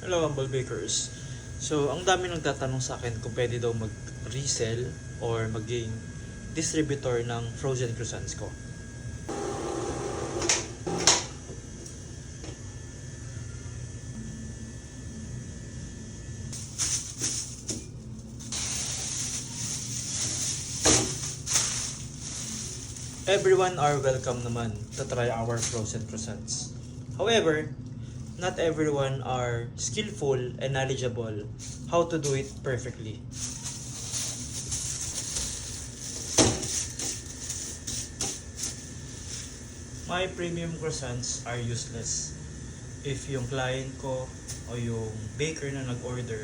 Hello, Humble Bakers. So, ang dami nagtatanong sa akin kung pwede daw mag-resell or maging distributor ng frozen croissants ko. Everyone are welcome naman to try our frozen croissants. However, not everyone are skillful and knowledgeable how to do it perfectly. My premium croissants are useless if yung client ko o yung baker na nag-order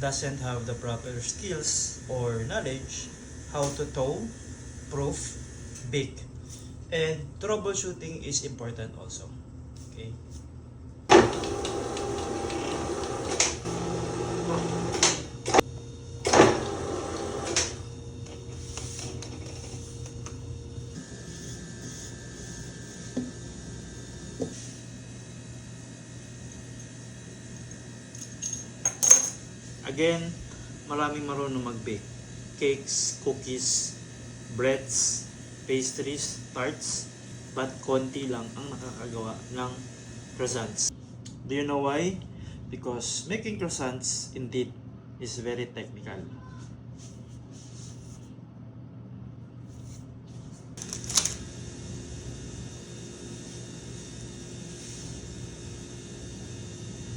doesn't have the proper skills or knowledge how to dough, proof, bake. And troubleshooting is important also. Okay? Again, maraming marunong mag-bake. Cakes, cookies, breads, pastries, tarts, but konti lang ang nakakagawa ng croissants. Do you know why? Because making croissants indeed is very technical.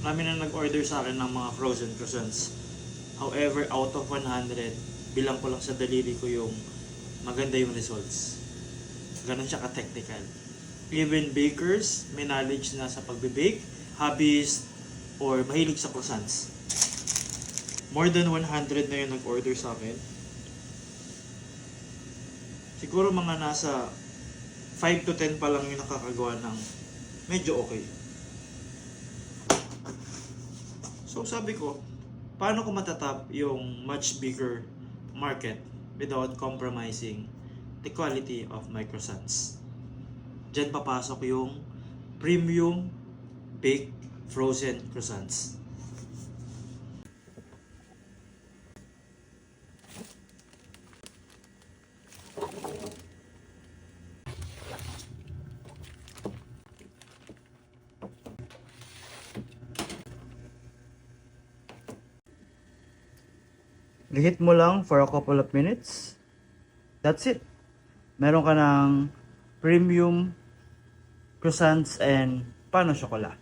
Marami na nag-order sa akin ng mga frozen croissants. However, out of 100, bilang ko lang sa daliri ko yung maganda yung results. Ganon siya ka-technical. Even bakers, may knowledge na sa pagbe-bake, hobbies, or mahilig sa croissants. More than 100 na yung nag-order sa akin. Siguro mga nasa 5 to 10 pa lang yung nakakagawa ng medyo okay. So sabi ko, paano ko matatap yung much bigger market without compromising the quality of my croissants? Diyan papasok yung premium baked frozen croissants. Reheat mo lang for a couple of minutes. That's it. Meron ka ng premium croissants and paano chocolate.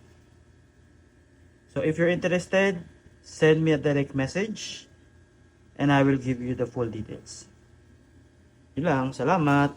So if you're interested, send me a direct message and I will give you the full details. Yun lang. Salamat.